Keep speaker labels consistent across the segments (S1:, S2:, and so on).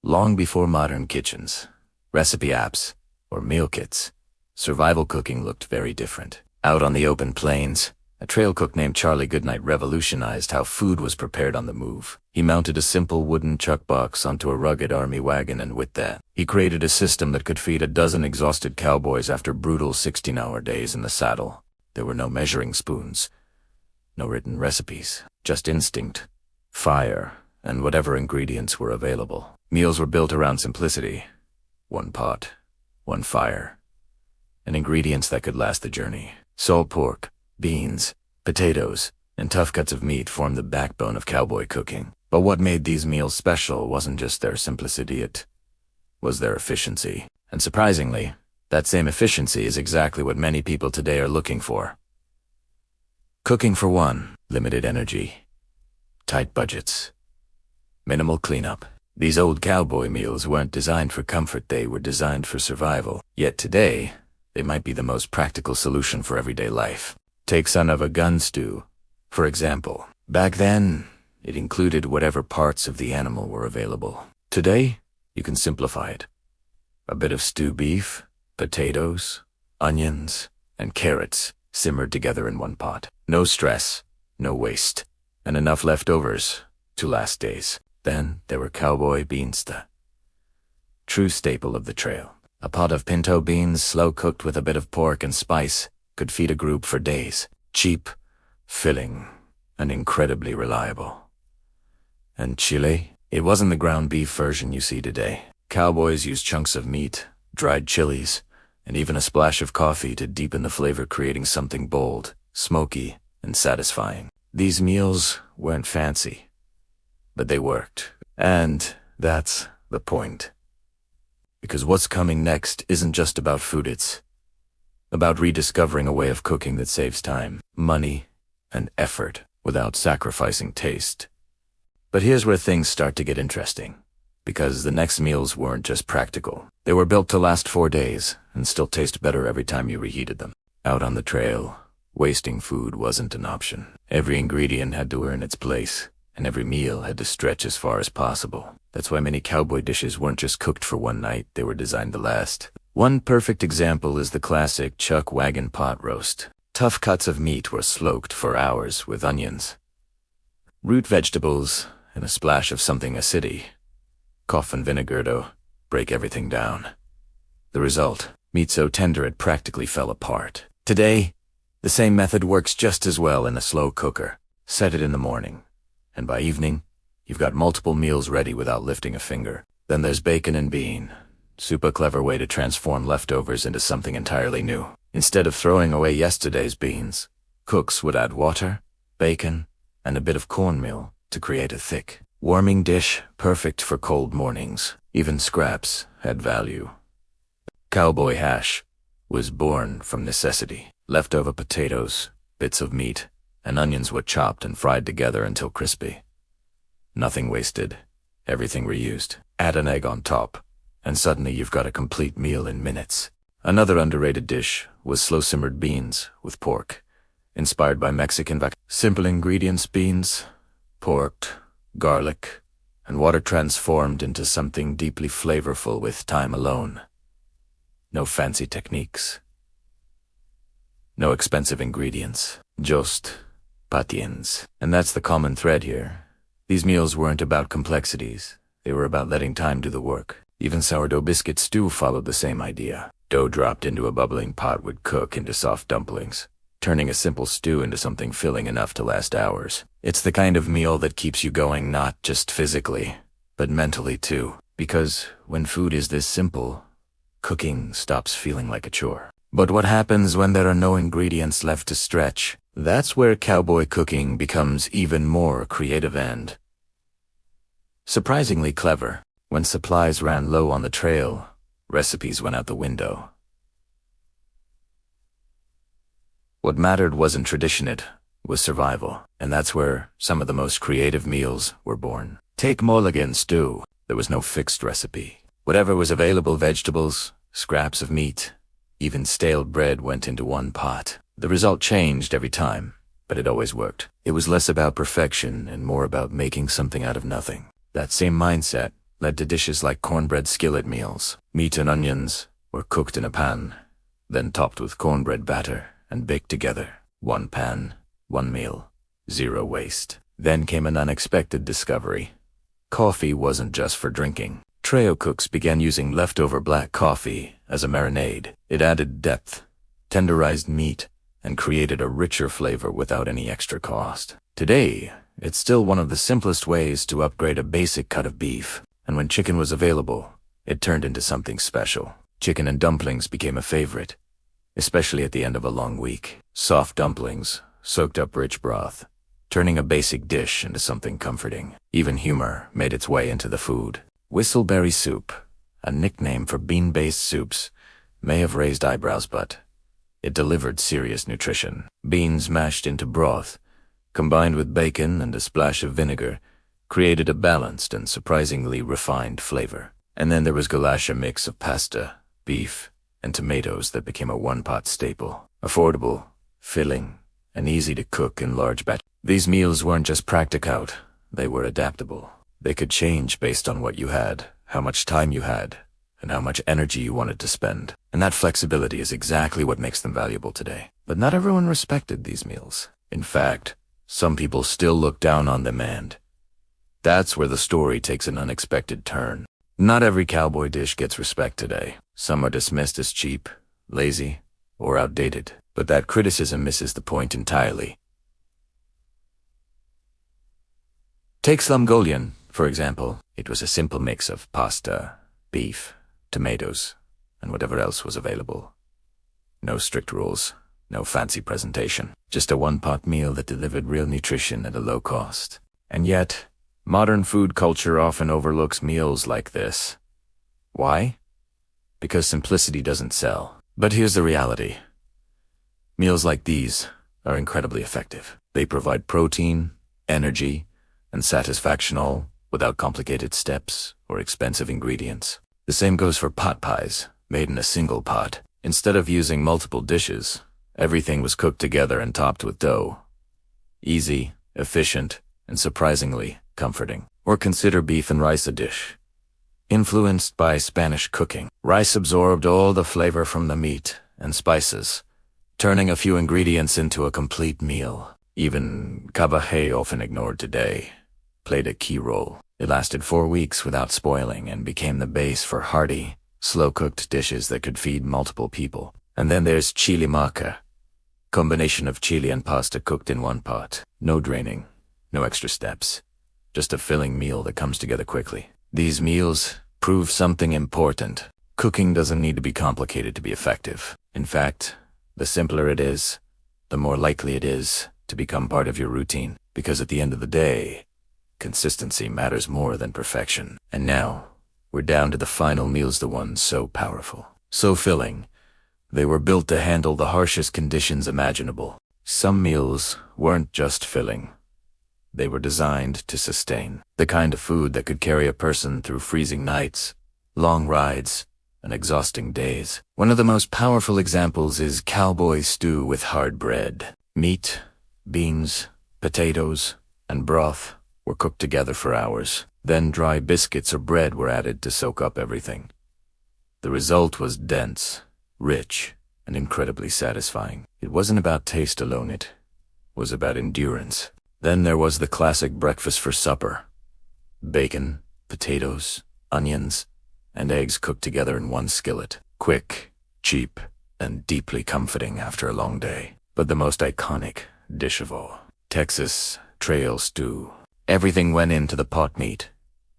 S1: Long before modern kitchens, recipe apps, or meal kits, survival cooking looked very different. Out on the open plains, a trail cook named Charlie Goodnight revolutionized how food was prepared on the move. He mounted a simple wooden chuck box onto a rugged army wagon, and with that, he created a system that could feed a dozen exhausted cowboys after brutal 16-hour days in the saddle. There were no measuring spoons, no written recipes, just instinct, fire, and whatever ingredients were available. Meals were built around simplicity. One pot, one fire, and ingredients that could last the journey. Salt pork, beans, potatoes, and tough cuts of meat formed the backbone of cowboy cooking. But what made these meals special wasn't just their simplicity, it was their efficiency. And surprisingly, that same efficiency is exactly what many people today are looking for. Cooking for one, limited energy, tight budgets, minimal cleanup. These old cowboy meals weren't designed for comfort, they were designed for survival. Yet today, they might be the most practical solution for everyday life. Take son of a gun stew, for example. Back then, it included whatever parts of the animal were available. Today, you can simplify it. A bit of stew beef, potatoes, onions, and carrots simmered together in one pot. No stress, no waste, and enough leftovers to last days. Then there were cowboy beans, the true staple of the trail. A pot of pinto beans, slow-cooked with a bit of pork and spice, could feed a group for days. Cheap, filling, and incredibly reliable. And chile? It wasn't the ground beef version you see today. Cowboys used chunks of meat, dried chilies, and even a splash of coffee to deepen the flavor, creating something bold, smoky, and satisfying. These meals weren't fancy, but they worked. And that's the point. Because what's coming next isn't just about food, it's about rediscovering a way of cooking that saves time, money, and effort without sacrificing taste. But here's where things start to get interesting, because the next meals weren't just practical. They were built to last 4 days and still taste better every time you reheated them. Out on the trail, wasting food wasn't an option. Every ingredient had to earn its place, and every meal had to stretch as far as possible. That's why many cowboy dishes weren't just cooked for one night, they were designed to last. One perfect example is the classic chuck wagon pot roast. Tough cuts of meat were smoked for hours with onions, root vegetables, and a splash of something acidy. Coffin vinegar to break everything down. The result, meat so tender it practically fell apart. Today, the same method works just as well in a slow cooker. Set it in the morning, and by evening, you've got multiple meals ready without lifting a finger. Then there's bacon and bean. Super clever way to transform leftovers into something entirely new. Instead of throwing away yesterday's beans, cooks would add water, bacon, and a bit of cornmeal to create a thick, warming dish perfect for cold mornings. Even scraps had value. Cowboy hash was born from necessity. Leftover potatoes, bits of meat, and onions were chopped and fried together until crispy. Nothing wasted, everything reused. Add an egg on top, and suddenly you've got a complete meal in minutes. Another underrated dish was slow-simmered beans with pork, inspired by Mexican simple ingredients: beans, pork, garlic, and water transformed into something deeply flavorful with time alone. No fancy techniques, no expensive ingredients, just patience. And that's the common thread here. These meals weren't about complexities, they were about letting time do the work. Even sourdough biscuit stew followed the same idea. Dough dropped into a bubbling pot would cook into soft dumplings, turning a simple stew into something filling enough to last hours. It's the kind of meal that keeps you going not just physically, but mentally too. Because when food is this simple, cooking stops feeling like a chore. But what happens when there are no ingredients left to stretch? That's where cowboy cooking becomes even more creative and surprisingly clever. When supplies ran low on the trail, recipes went out the window. What mattered wasn't tradition, it was survival. And that's where some of the most creative meals were born. Take mulligan stew. There was no fixed recipe. Whatever was available, vegetables, scraps of meat, even stale bread went into one pot. The result changed every time, but it always worked. It was less about perfection and more about making something out of nothing. That same mindset led to dishes like cornbread skillet meals. Meat and onions were cooked in a pan, then topped with cornbread batter and baked together. One pan, one meal, zero waste. Then came an unexpected discovery. Coffee wasn't just for drinking. Trail cooks began using leftover black coffee as a marinade. It added depth, tenderized meat, and created a richer flavor without any extra cost. Today, it's still one of the simplest ways to upgrade a basic cut of beef, and when chicken was available, it turned into something special. Chicken and dumplings became a favorite, especially at the end of a long week. Soft dumplings soaked up rich broth, turning a basic dish into something comforting. Even humor made its way into the food. Whistleberry soup, a nickname for bean-based soups, may have raised eyebrows, but it delivered serious nutrition. Beans mashed into broth, combined with bacon and a splash of vinegar, created a balanced and surprisingly refined flavor. And then there was goulash, a mix of pasta, beef, and tomatoes that became a one-pot staple. Affordable, filling, and easy to cook in large batches. These meals weren't just cracked out, they were adaptable. They could change based on what you had, how much time you had, and how much energy you wanted to spend. And that flexibility is exactly what makes them valuable today. But not everyone respected these meals. In fact, some people still look down on them, and that's where the story takes an unexpected turn. Not every cowboy dish gets respect today. Some are dismissed as cheap, lazy, or outdated. But that criticism misses the point entirely. Take Slumgolian, for example. It was a simple mix of pasta, beef, tomatoes, and whatever else was available. No strict rules, no fancy presentation. Just a one-pot meal that delivered real nutrition at a low cost. And yet, modern food culture often overlooks meals like this. Why? Because simplicity doesn't sell. But here's the reality. Meals like these are incredibly effective. They provide protein, energy, and satisfaction, all without complicated steps or expensive ingredients. The same goes for pot pies, made in a single pot. Instead of using multiple dishes, everything was cooked together and topped with dough. Easy, efficient, and surprisingly comforting. Or consider beef and rice, a dish influenced by Spanish cooking. Rice absorbed all the flavor from the meat and spices, turning a few ingredients into a complete meal. Even cowboy, often ignored today, played a key role. It lasted 4 weeks without spoiling and became the base for hearty, slow-cooked dishes that could feed multiple people. And then there's chili maca, combination of chili and pasta cooked in one pot. No draining, no extra steps, just a filling meal that comes together quickly. These meals prove something important. Cooking doesn't need to be complicated to be effective. In fact, the simpler it is, the more likely it is to become part of your routine. Because at the end of the day, consistency matters more than perfection. And now, we're down to the final meals, the ones so powerful, so filling. They were built to handle the harshest conditions imaginable. Some meals weren't just filling. They were designed to sustain. The kind of food that could carry a person through freezing nights, long rides, and exhausting days. One of the most powerful examples is cowboy stew with hard bread. Meat, beans, potatoes, and broth were cooked together for hours. Then dry biscuits or bread were added to soak up everything. The result was dense, rich, and incredibly satisfying. It wasn't about taste alone, it was about endurance. Then there was the classic breakfast for supper. Bacon, potatoes, onions, and eggs cooked together in one skillet. Quick, cheap, and deeply comforting after a long day. But the most iconic dish of all, Texas trail stew. Everything went into the pot: meat,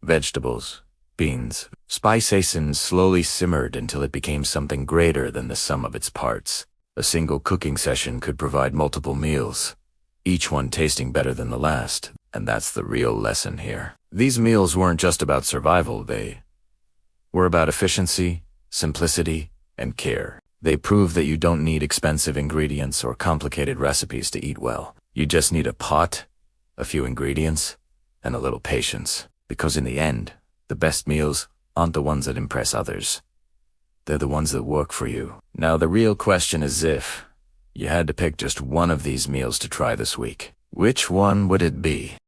S1: vegetables, beans, spices, and slowly simmered until it became something greater than the sum of its parts. A single cooking session could provide multiple meals, each one tasting better than the last, and that's the real lesson here. These meals weren't just about survival, they were about efficiency, simplicity, and care. They prove that you don't need expensive ingredients or complicated recipes to eat well. You just need a pot, a few ingredients, and a little patience. Because in the end, the best meals aren't the ones that impress others. They're the ones that work for you. Now the real question is, if you had to pick just one of these meals to try this week, which one would it be?